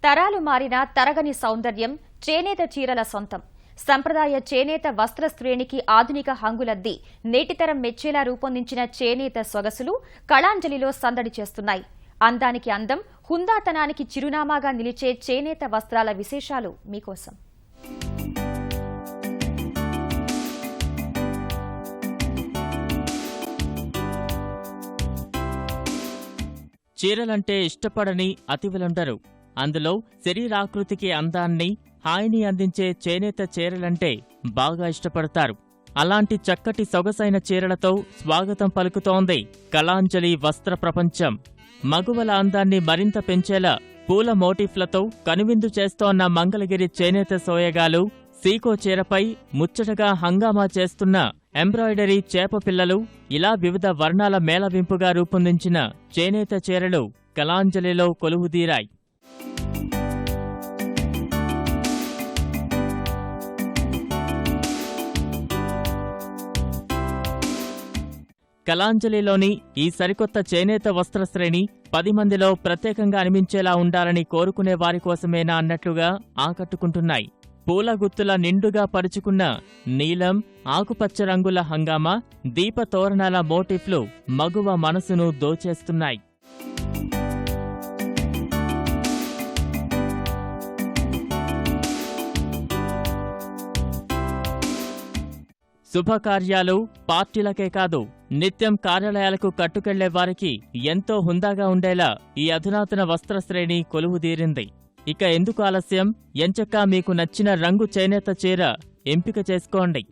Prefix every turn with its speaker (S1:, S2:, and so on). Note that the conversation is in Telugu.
S1: తరాలు మారిన తరగని సౌందర్యం చేనేత చీరల సొంతం. సంప్రదాయ చేనేత వస్త్ర శ్రేణికి ఆధునిక హంగులద్ది నేటితరం మెచ్చేలా రూపొందించిన చేనేత సొగసులు కళాంజలిలో సందడి చేస్తున్నాయి. అందానికి అందం, హుందాతనానికి చిరునామాగా నిలిచే చేనేత వస్త్రాల విశేషాలు మీకోసం.
S2: చీరలంటే ఇష్టపడని అతివలుండరు. అందులో శరీరాకృతికి అందాన్ని, హాయిని అందించే చేనేత చీరలంటే బాగా ఇష్టపడతారు. అలాంటి చక్కటి సొగసైన చీరలతో స్వాగతం పలుకుతోంది కళాంజలి వస్త్ర ప్రపంచం. మగువల అందాన్ని మరింత పెంచేలా పూల మోటిఫ్లతో కనువిందు చేస్తోన్న మంగళగిరి చేనేత సోయగాలు, సీకో చీరపై ముచ్చటగా హంగామా చేస్తున్న ఎంబ్రాయిడరీ చేపపిల్లలు, ఇలా వివిధ వర్ణాల మేళవింపుగా రూపొందించిన చేనేత చీరలు కళాంజలిలో కొలువుదీరాయి. కళాంజలిలోని ఈ సరికొత్త చేనేత వస్త్రశ్రేణి 10 మందిలో ప్రత్యేకంగా అనిపించేలా ఉండాలని కోరుకునే వారి కోసమేనా అన్నట్లుగా ఆకట్టుకుంటున్నాయి. పూల గుత్తుల నిండుగా పరుచుకున్న నీలం, ఆకుపచ్చ రంగుల హంగామా, దీప తోరణాల మోటిఫ్లు మగువ మనసును దోచేస్తున్నాయి. శుభకార్యాలు, పార్టీలకే కాదు, నిత్యం కార్యాలయాలకు కట్టుకెళ్లే వారికి ఎంతో హుందాగా ఉండేలా ఈ అధునాతన వస్త్రశ్రేణి కొలువుదీరింది. ఇక ఎందుకు ఆలస్యం? ఎంచక్కా మీకు నచ్చిన రంగు చేనేత చీర ఎంపిక చేసుకోండి.